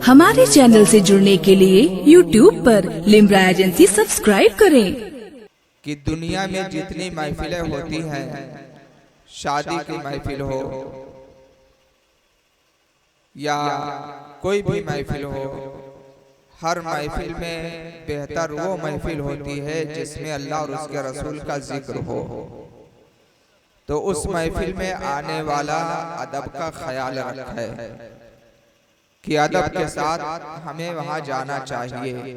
हमारे चैनल से जुड़ने के लिए YouTube पर लिम्रा एजेंसी सब्सक्राइब करें। कि दुनिया में जितनी महफिलें होती हैं, शादी की महफिल हो या कोई भी महफिल हो, हर महफिल में बेहतर वो महफिल होती है जिसमें अल्लाह और उसके रसूल का जिक्र हो। तो उस महफिल में आने वाला अदब का ख्याल रखे कि अदब के साथ हमें वहां जाना चाहिए।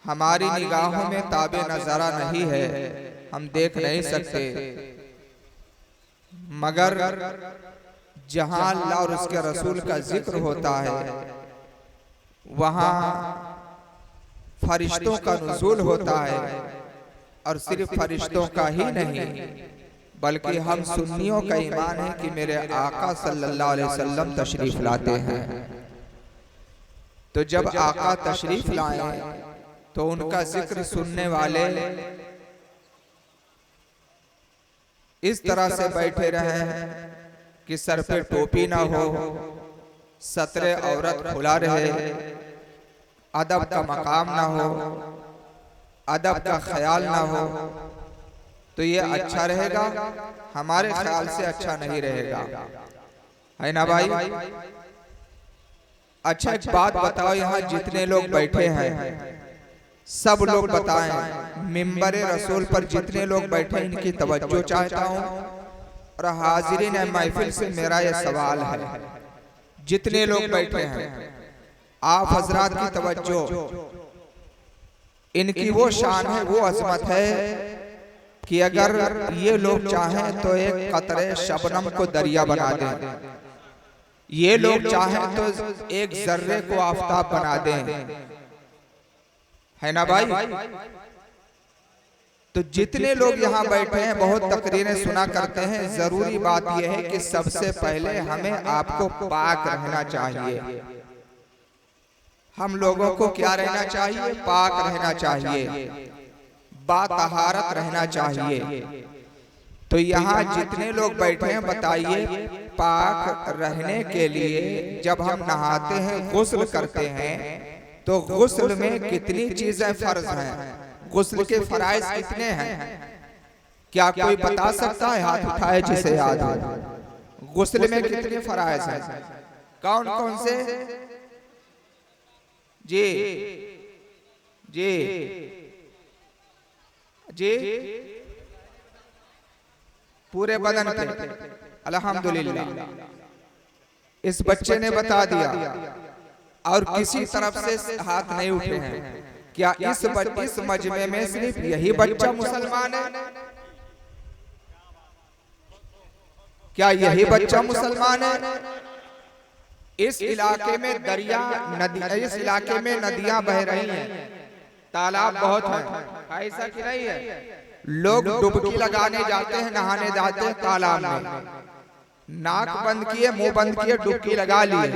हमारी निगाहों में ताबे नजारा नहीं है, हम देख नहीं सकते, मगर जहां अल्लाह और उसके रसूल का जिक्र होता है वहां फरिश्तों का नुज़ूल होता है। और सिर्फ फरिश्तों का ही नहीं, बल्कि हम सुन्नियों का ईमान है कि मेरे आका सल्लल्लाहु अलैहि वसल्लम तशरीफ लाते हैं। तो जब आका तशरीफ लाए तो उनका जिक्र सुनने वाले इस तरह से बैठे रहे कि सर पे टोपी ना हो, सतरे औरत खुला रहे, अदब का मकाम ना हो, अदब का ख्याल ना हो, तो ये अच्छा रहेगा? हमारे ख्याल से अच्छा नहीं रहेगा, है ना भाई? अच्छा एक बात बताओ, यहाँ जितने लोग बैठे हैं सब लोग बताएं, मिंबर रसूल पर जितने लोग बैठे इनकी तवज्जो चाहता हूँ। और हाजिरीन महफिल से मेरा ये सवाल है, जितने लोग बैठे हैं आप हजरात की तवज्जो, इनकी वो शान है, वो अजमत है कि अगर ये लोग चाहें तो एक कतरे शबनम को दरिया बना दें, ये लोग चाहें तो एक जर्रे को आफताब बना दें, है ना भाई? तो जितने लोग यहाँ बैठे हैं बहुत तकरीरें सुना करते हैं। जरूरी बात यह है कि सबसे पहले हमें आपको पाक रहना चाहिए। हम लोगों को क्या रहना चाहिए? पाक रहना चाहिए, बातहारत रहना चाहिए। तो यहाँ जितने लोग बैठे हैं बताइए, पाक रहने के लिए जब हम नहाते हैं, गुस्ल करते हैं, तो गुस्ल में कितनी चीजें फर्ज हैं? गुस्ल के फराइज कितने हैं? क्या कोई बता सकता है? हाथ उठाए जिसे याद हो। गुस्ल में कितने फराइज हैं? कौन कौन से? जी जी जी, पूरे बदन पे। अल्हम्दुलिल्लाह, इस बच्चे ने बता दिया और किसी तरफ से हाथ नहीं उठे हैं। क्या इस मजमे में सिर्फ यही बच्चा मुसलमान है? क्या यही बच्चा मुसलमान है? इस इलाके में दरिया नदी, इस इलाके में नदियां बह रही हैं, तालाब बहुत हैं, ऐसा कि नहीं है? लोग डुबकी लगाने जाते हैं, नहाने जाते हैं तालाब में, नाक बंद किए, मुंह बंद किए, डुबकी लगा लिए।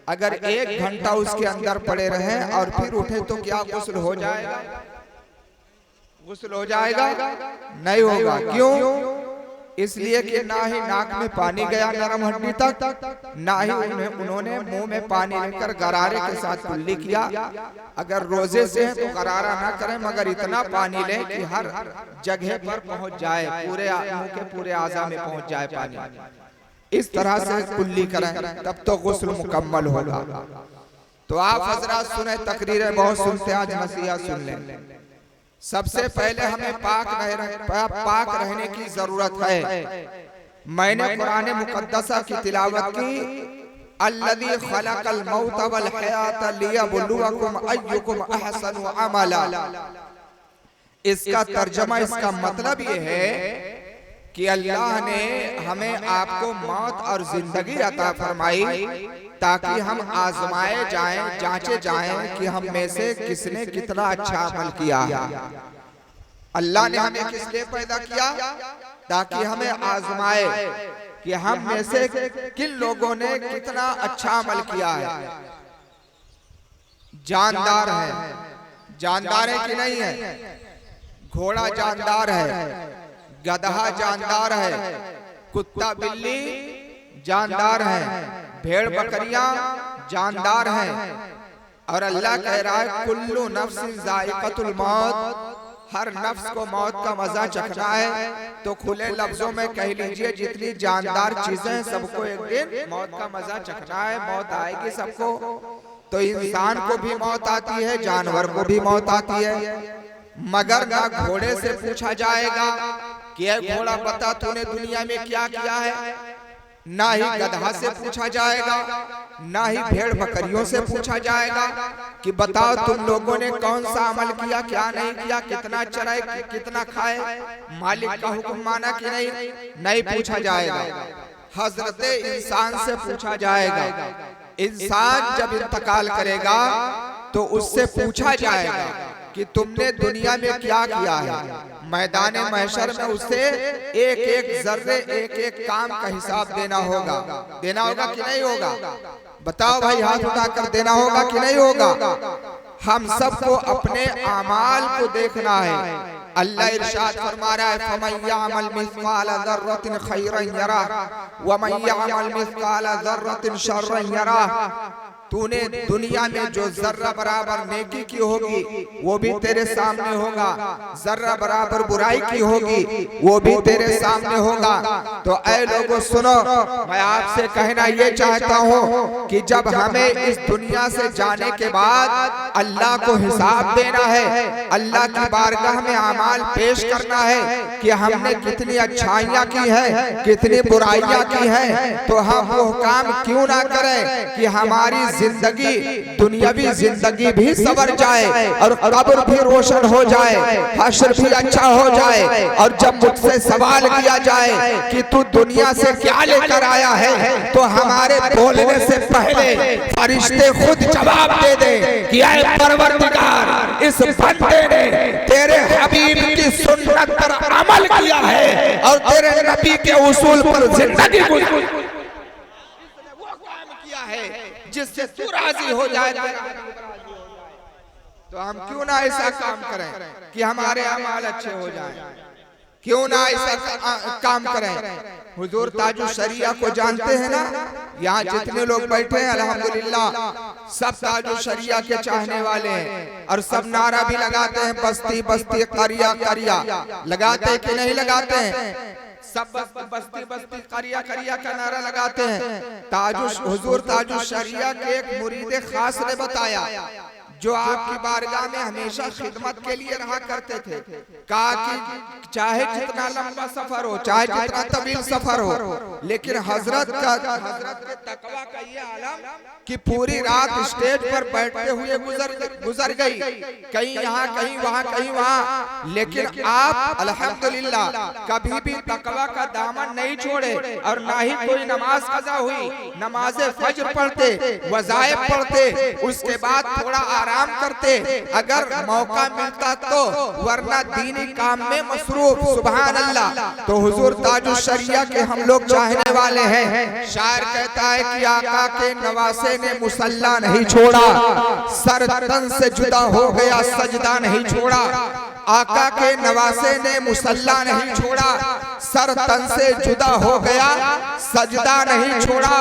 अगर 1 घंटा उसके अंदर पड़े रहे और फिर उठे तो क्या गुस्ल हो जाएगा? गुस्ल हो जाएगा? नहीं होगा। क्यों? इसलिए कि ना ही नाक में पानी गया नरम हड्डी तक, ना ही उन्होंने मुंह में पानी लेकर गरारे के साथ कुल्ली किया। अगर रोजे से है तो गरारा ना करें, मगर इतना पानी लें कि हर जगह पर पहुंच जाए, पूरे मुंह के पूरे आज़ा में पहुंच जाए पानी। इस तरह से कुल्ली करें, तब तो गुस्ल मुकम्मल होगा। तो आप हजरात सुने, तकरीरें बहुत सुनते हैं, आज नसीहत सुन लें। सबसे पहले हमें पाक रहने की जरूरत है। मैंने कुरान मुकद्दसा की तिलावत की, अल्लज़ी खलक़ल मौत वल हयात लियब्लुवकुम अय्युकुम अहसनु अमला। इसका तर्जमा, इसका मतलब ये है कि अल्लाह ने हमें आपको मौत और जिंदगी अता फरमाई ताकि हम आजमाए जाएं, जांचे जाएं कि हम में से किसने कितना अच्छा अमल किया। अल्लाह ने हमें किस लिए पैदा किया? ताकि हमें आजमाए कि हम में से किन लोगों ने कितना अच्छा अमल किया है। जानदार है, जानदार है कि नहीं है? घोड़ा जानदार है, गधा जानदार है, कुत्ता बिल्ली जानदार हैं, भेड़ बकरियां जानदार हैं। और अल्लाह कह रहा है कुल्लु नफ्सिन जायक़तुल मौत, हर नफ्स को मौत का मजा चखना है। तो खुले लफ्जों में कह लीजिए जितनी जानदार चीजें हैं सबको एक दिन मौत का मजा चखना है, मौत आएगी सबको। तो इंसान को भी मौत आती है, जानवर को भी मौत आती है, मगर ना घोड़े से पूछा जाएगा कि ऐ घोड़ा बता तूने दुनिया में क्या किया है, ना ही गधा से पूछा जाएगा, ना ही भेड़ बकरियों से पूछा जाएगा कि बताओ तुम लोगों ने कौन सा अमल किया, क्या नहीं किया, कितना चराए, कितना खाए, मालिक का हुक्म माना कि नहीं पूछा जाएगा। हजरत इंसान से पूछा जाएगा। इंसान जब इंतकाल करेगा तो उससे पूछा जाएगा कि तुमने दुनिया में क्या किया है। मैदान महशर में उससे एक एक जर्रे, एक एक काम का हिसाब देना होगा कि नहीं होगा? बताओ भाई, हाथ उठाकर देना होगा कि नहीं होगा? हम सबको अपने अमाल को देखना है। अल्लाह इरशाद फरमा रहा है फमन यअमल मिस्काल ज़र्रतिन खैरन यरा व मन यअमल मिस्काल ज़र्रतिन शर्रन यरा। तूने दुनिया में जो जर्रा बराबर नेकी की होगी वो भी तेरे सामने होगा, जर्रा बराबर बुराई की होगी वो भी तेरे सामने होगा। तो ऐ लोगों सुनो, मैं आपसे कहना ये चाहता हूँ कि जब हमें इस दुनिया से जाने के बाद अल्लाह को हिसाब देना है, अल्लाह की बारगाह में अमाल पेश करना है कि हमने कितनी अच्छाइयाँ की है, कितनी बुराइयाँ की है, तो हम वो काम क्यों ना करें कि हमारी जिंदगी, दुनियावी जिंदगी भी सवर जाए और कब्र भी रोशन हो जाए, हश्र भी अच्छा हो जाए। और जब मुझसे सवाल किया जाए कि तू दुनिया से क्या लेकर आया है, तो हमारे बोलने से पहले फरिश्ते खुद जवाब दे दे कि ऐ परवरदिगार, इस बंदे ने तेरे हबीब की सुन्नत पर अमल किया है और तेरे नबी के उसूल पर जिंदगी गुजारी है जिससे तू राजी हो जाए। तो हम क्यों ना ऐसा काम करें कि हमारे अमाल अच्छे हो जाएं? क्यों ना ऐसा काम करें? हुजूर ताजुल शरिया को जानते हैं ना? यहाँ जितने लोग बैठे हैं अल्हम्दुलिल्लाह सब ताजुल शरिया के चाहने वाले हैं और सब नारा भी लगाते हैं, बस्ती बस्ती करिया करिया। लगाते कि नहीं लगाते हैं? सब बस्ती बस्ती करिया करिया का नारा लगाते हैं। हुजूर ताजुल शरिया के एक मुरीद खास ने बताया जो आपकी बारगाह में हमेशा खिदमत के लिए रहा करते थे। कहा कि चाहे जितना लंबा सफर हो, चाहे जितना तवील सफर हो, लेकिन हजरत के तकवा का ये आलम कि पूरी रात स्टेज पर बैठते हुए गुजर गई, कहीं यहाँ कहीं वहाँ कहीं वहाँ, लेकिन आप अल्हम्दुलिल्लाह कभी भी तकवा का दामन नहीं छोड़े और ना ही कोई नमाज कज़ा हुई, नमाज फज्र पढ़ते, वज़ाइफ पढ़ते, उसके बाद थोड़ा आराम करते अगर मौका मिलता तो, वरना दीनी काम में मसरूफ। सुभान अल्लाह। तो हुजूर ताजुल शरिया के हम लोग चाहने वाले हैं। शायर कहता है कि आका के नवासे ने मुसल्ला नहीं छोड़ा, सर तन से जुदा हो गया सजदा नहीं छोड़ा। आका के नवासे ने मुसल्ला नहीं छोड़ा, सर तन से जुदा हो गया सजदा नहीं छोड़ा।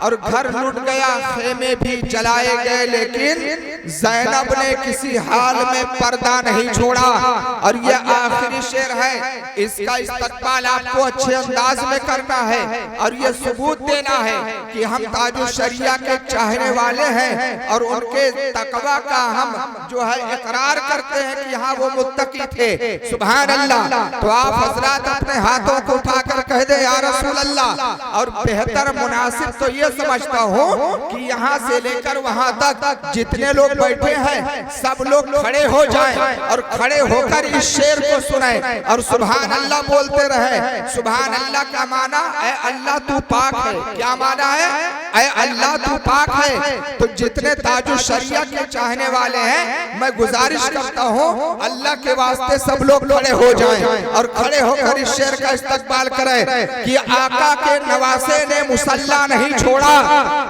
और घर लूट गया, खेमे भी जलाए गए, लेकिन ज़ैनब ने किसी हाल में पर्दा नहीं छोड़ा। और ये आखिरी शेर है, इसका इस्तकबाल आपको अच्छे अंदाज में करना है और ये सबूत देना है कि हम ताजुल शरिया के चाहने वाले हैं और उनके तकवा का हम जो है इकरार करते हैं कि हाँ वो मुत्तकी थे। सुभान अल्लाह। तो आप हजरात अपने हाथों को उठाकर कह दे या रसूल अल्लाह। और बेहतर मुनासिब तो ये समझता हूँ कि यहाँ से लेकर वहाँ तक जितने लोग बैठे हैं सब लोग खड़े हो जाएं और खड़े होकर इस शेर को सुनाएं और सुभान अल्लाह बोलते रहे। सुभान अल्लाह का माना है अल्लाह तू पाक है। क्या माना है? ऐ अल्लाह तू पाक है। तो जितने ताजु शरिया के चाहने वाले हैं, मैं गुजारिश करता हूँ अल्लाह के वास्ते सब लोग खड़े हो जाएं और खड़े होकर इस शेर का इस्तकबाल करें कि आका के नवासे ने मुसल्ला नहीं छोड़ा,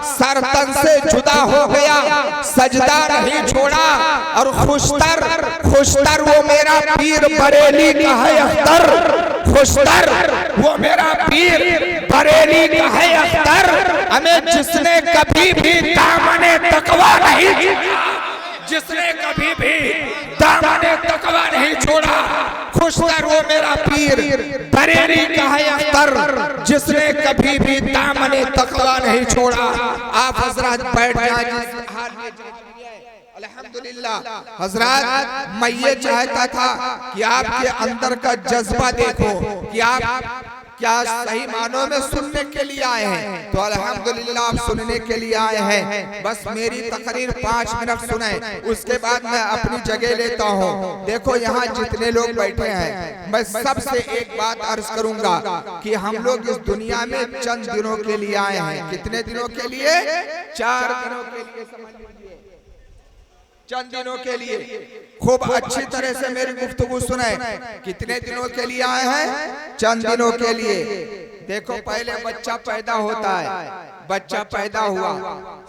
सर तन से जुदा हो गया, सजदा नहीं छोड़ा, और खुशतर वो मेरा पीर बरेली का है अख्तर, खुशतर वो मेरा पीर बरेली का है अख्तर, हमें जिसने कभी भी दामने तकवा नहीं, जिसने कभी भी दामने तकवा नहीं छोड़ा, खुशतर वो मेरा पीर बरेली का है अख्तर, जिसने कभी भी दामने तकवा नहीं छोड़ा। आप हजरत बैठ जाएं। अल्हम्दुलिल्लाह हजरत, मैं ये चाहता था कि आपके अंदर का जज्बा देखो कि आप क्या सही मानों में सुनने के लिए आए हैं। तो अल्हम्दुलिल्लाह आप सुनने के लिए आए हैं। बस मेरी तकरीर 5 मिनट सुने, उसके बाद मैं अपनी जगह लेता हूँ। देखो यहाँ जितने लोग बैठे हैं, मैं सबसे एक बात अर्ज करूंगा कि हम लोग इस दुनिया में चंद दिनों के लिए आए हैं। कितने दिनों के लिए? 4 दिनों के लिए, समझ लीजिए, चंद दिनों के लिए। खूब अच्छी तरह से मेरी गुफ्तगू सुने। कितने दिनों के लिए आए हैं? चंद दिनों के लिए। देखो पहले बच्चा पैदा होता है, बच्चा पैदा हुआ,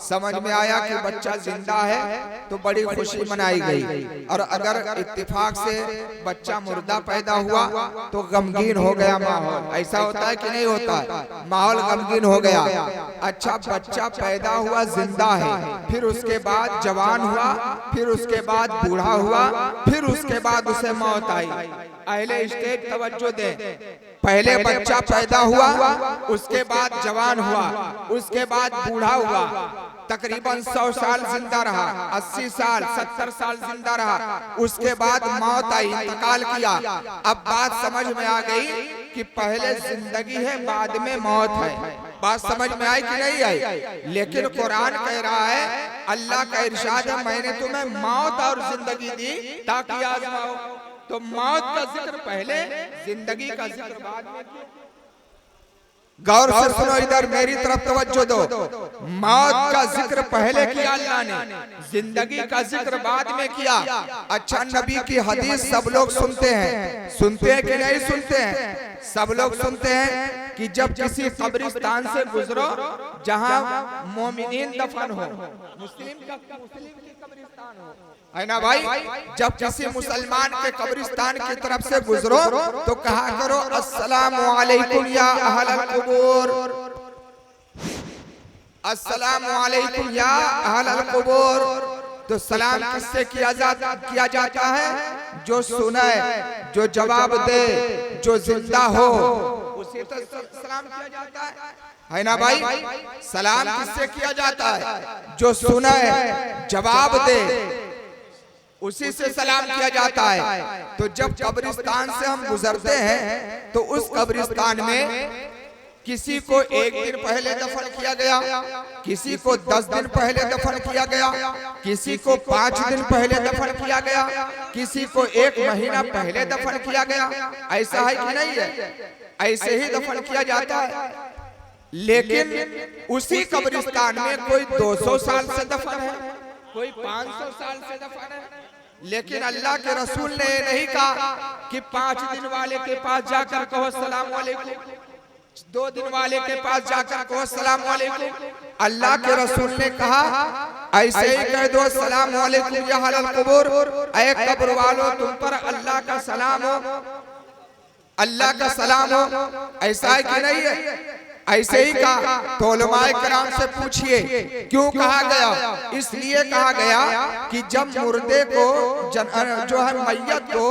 समझ में आया कि बच्चा जिंदा है तो बड़ी खुशी मनाई गई, और अगर इत्तेफाक से बच्चा मुर्दा पैदा हुआ तो गमगीन हो गया माहौल। ऐसा होता है कि नहीं होता? माहौल गमगीन हो गया। अच्छा, बच्चा पैदा हुआ, जिंदा है, फिर उसके बाद जवान हुआ, फिर उसके बाद बूढ़ा हुआ, फिर उसके बाद उसे मौत आई। अहले स्टेज तवज्जो दें। पहले बच्चा पैदा हुआ, उसके बाद जवान हुआ, उसके बाद बूढ़ा हुआ, तकरीबन 100 साल जिंदा रहा, 80 साल 70 साल जिंदा रहा, उसके बाद मौत आई, इंतकाल किया। अब बात समझ में आ गई कि पहले जिंदगी है, बाद में मौत है। बात समझ में आई कि नहीं आई? लेकिन कुरान कह रहा है, अल्लाह का इरशाद है, मैंने तुम्हें मौत और जिंदगी दी ताकि आजमाओ। तो मौत का जिक्र पहले, जिंदगी का जिक्र बाद में। गौर से सुनो, इधर मेरी तरफ तवज्जो दो। मौत का जिक्र पहले किया अल्लाह ने, जिंदगी का जिक्र बाद में किया। अच्छा, नबी की हदीस सब लोग सुनते हैं, सुनते हैं कि नहीं सुनते हैं? सब लोग सुनते हैं कि जब किसी कब्रिस्तान से गुजरो जहां मोमिनीन दफन हो, मुस्लिम की कब्रिस्तान हो, है ना भाई? जब किसी मुसलमान के कब्रिस्तान की तरफ से गुजरो तो कहा करो अस्सलामु अलैकुम या अहलल कुबूर, अस्सलामु अलैकुम या अहलल कुबूर। तो सलाम किससे किया जाता है? जो सुने, जो जवाब दे, जो जिंदा हो, उसी तो सलाम किया जाता है ना भाई? सलाम किससे किया जाता है? जो सुने, जवाब दे, उसी से सलाम किया जाता है। तो जब कब्रिस्तान से हम गुजरते हैं तो उस कब्रिस्तान में किसी को 1 दिन पहले दफन किया गया, किसी को 10 दिन पहले दफन किया गया, किसी को 5 दिन पहले दफन किया गया, किसी को 1 महीना पहले दफन किया गया। ऐसा है कि नहीं है? ऐसे ही दफन किया जाता है। लेकिन उसी कब्रिस्तान में कोई 200 साल से दफन है, कोई 500 साल से दफन है। लेकिन अल्लाह के रसूल ने ये नहीं कहा कि 5 दिन वाले के पास जाकर कहो सलाम वालेकुम, 2 दिन वाले के पास जाकर कहो सलाम वालेकुम। अल्लाह के रसूल ने कहा ऐसे ही कह दो सलाम वालेकुम या अहलल कुबूर, ऐ कब्र वालों तुम पर अल्लाह का सलाम हो, अल्लाह का सलाम हो। ऐसा है कि नहीं है? ऐसे ही कहा। तो उलमाए कराम से पूछिए क्यों कहा गया? इसलिए कहा गया कि जब मुर्दे को जो है मैयत को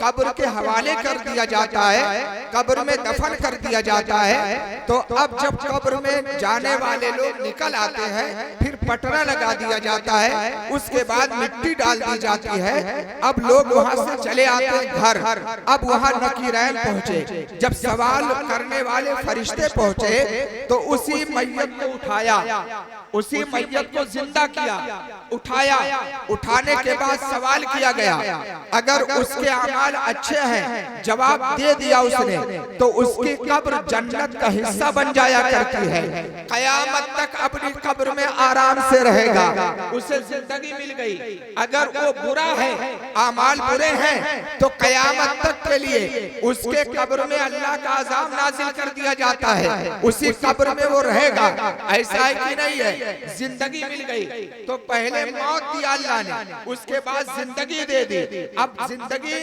कब्र के हवाले कर दिया जाता है, कब्र में दफन कर दिया जाता है, तो अब जब कब्र में जाने वाले लोग निकल आते हैं, फिर पटरा लगा दिया जाता है, उसके बाद मिट्टी डाल दी जाती है। अब लोग वहाँ से चले आते हैं घर। अब वहाँ नकीरैन पहुँचे। जब सवाल करने वाले फरिश्ते पहुँचे थे तो उसी मैयत को उठाया, उसी मैयत को जिंदा किया, उठाया। उठाने के बाद सवाल किया गया, अगर उसके अमाल अच्छे हैं, जवाब दे दिया उसने, तो उसकी कब्र जन्नत का हिस्सा बन जाया करती है, कयामत तक अपनी कब्र में आराम से रहेगा, उसे जिंदगी मिल गई। अगर वो बुरा है, अमाल बुरे हैं, तो कयामत तक के लिए उसके कब्र में अल्लाह का अज़ाब नाजिल कर दिया जाता है, उसी कब्र में वो रहेगा। ऐसा है कि नहीं है? जिंदगी मिल गई तो पहले मौत दी अल्लाह ने, उसके बाद जिंदगी दे दी। अब जिंदगी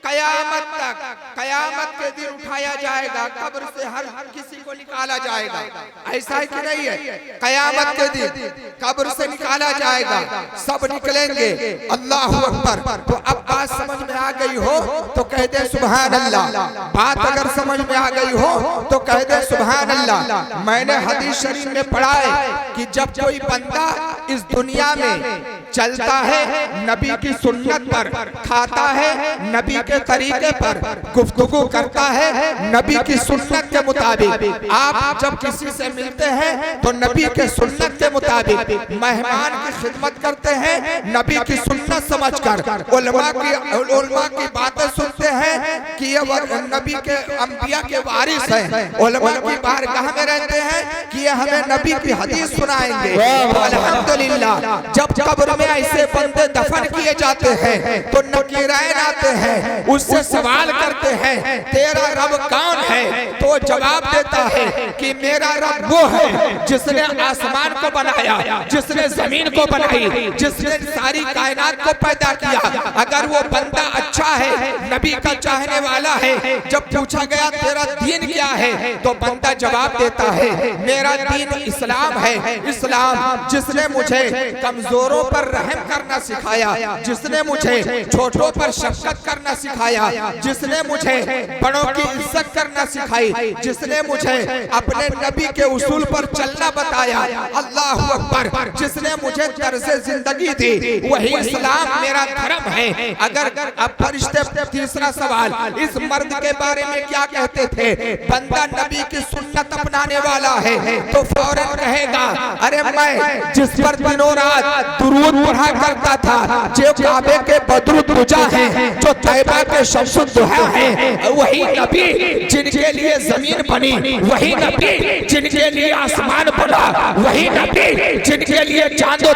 कयामत तक, कयामत के दिन उठाया जाएगा, कब्र से हर किसी को निकाला जाएगा। ऐसा है कि नहीं है? कयामत के दिन कब्र से निकाला जाएगा, सब निकलेंगे। अल्लाहु अकबर। तो अब बात समझ में आ गई हो तो कह दे सुभान अल्लाह। बात अगर समझ में आ गई हो तो कह दे सुभान अल्लाह। मैंने हदीस शरीफ में पढ़ा है कि जब कोई बंदा इस दुनिया में चलता है, नबी की सुन्नत पर खाता है, नबी के तरीके पर गुफ्तगू करता है, नबी की सुन्नत के मुताबिक। आप जब किसी से मिलते हैं तो नबी के सुन्नत के मुताबिक मेहमान की खिदमत करते हैं, नबी की सुन्नत समझकर। उलमा की बातें सुनते हैं कि ये नबी के अंबिया के वारिस हैं, उलमा की बारगाह में रहते हैं कि ये हमें नबी की हदीस सुनाएंगे। अल्हम्दुलिल्लाह। जब कब्र में ऐसे बंदे दफन किए जाते हैं तो नकीरैन आते हैं, उससे सवाल करते हैं तेरा रब कौन है? तो जवाब देता है कि मेरा रब वो है जिसने आसमान को बनाया, जिसने जमीन को बनाई, जिसने सारी कायनात को पैदा किया। अगर वो बंदा अच्छा है, नबी का चाहने वाला है, जब पूछा गया तेरा दीन क्या है तो बंदा जवाब देता है मेरा दीन इस्लाम है। इस्लाम जिसने मुझे कमजोरों पर रहम करना सिखाया, जिसने मुझे छोटों पर शफकत करना सिखाया, जिसने मुझे बड़ों की इज्जत करना सिखाई, जिसने मुझे अपने नबी के उसूल पर चलना बताया। अल्लाहु अकबर। जिसने मुझे तर्ज़े जिंदगी दी, वही इस्लाम मेरा धर्म है। अगर अब फरिश्ते तीसरा सवाल, इस मर्द के बारे में क्या कहते थे? बंदा नबी की सुन्नत अपनाने वाला है तो फौरन कहेगा अरे मैं जिस पर दिनों रात दुरूद पढ़ा करता था, जो काबे के बदरुद दुजा है, जो तैबा के शम्सुद दुहा है, वही नबी जिनके लिए जमीन बनी, वही नबी जिनके लिए आसमान बना, वही नबी जिनके लिए चांदो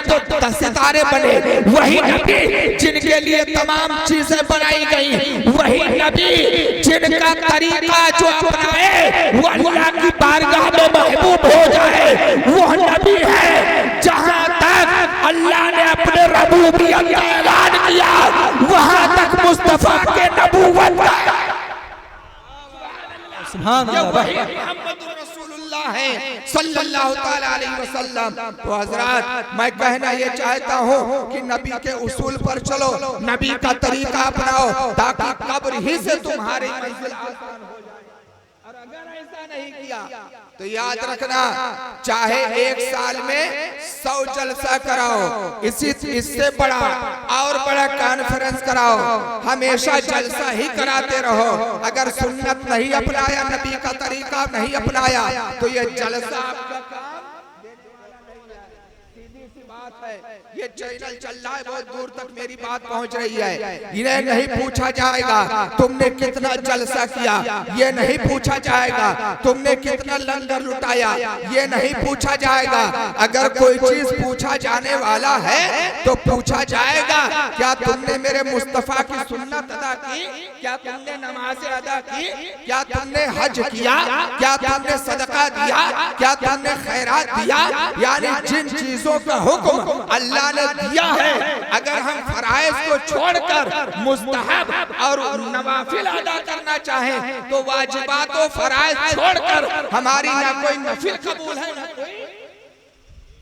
सितारे बने, वही नबी जिनके लिए तमाम चीजें बनाई गई, वही नबी जिनका तरीका जो अपनाए वो अल्लाह की बारगाह में महबूब हो जाए, वो नबी है। जहां तक अल्लाह ने अपने रबूबियत का ऐलान किया, वहां तक मुस्तफा के नबूवत का है सल्लल्लाहु तआला अलैहि वसल्लम। तो हजरात, मैं कहना ये चाहता हूँ कि नबी के उसूल पर चलो, नबी का तरीका अपनाओ, ताकि कब्र ही से तुम्हारी मंजिल आसान हो जाए। और अगर ऐसा नहीं किया तो याद रखना, चाहे एक साल में 100 जलसा कराओ, इससे बड़ा और बड़ा कॉन्फ्रेंस कराओ, हमेशा जलसा ही कराते रहो। अगर सुन्नत नहीं अपनाया, नबी का तरीका नहीं अपनाया, तो ये जलसा आपका काम बात है। ये चैनल चल रहा है, बहुत दूर तक मेरी बात पहुंच रही है। इन्हें नहीं पूछा जाएगा तुमने कितना जलसा किया, ये नहीं पूछा जाएगा तुमने कितना लंगर लुटाया, ये नहीं पूछा जाएगा। अगर कोई चीज पूछा जाने वाला है तो पूछा जाएगा क्या तुमने मेरे मुस्तफा की सुन्नत अदा की, क्या तुमने नमाज़ें अदा की, क्या तुमने हज किया, क्या तुमने सदका दिया, क्या तुमने खैरात दिया। यानी जिन चीजों का हुक्म अल्लाह ने दिया है, अगर हम फराइज को छोड़कर मुस्तहब और नवाफिल अदा करना चाहें तो वाजिबात और फराइज छोड़कर हमारी ना कोई नफिल कबूल है ना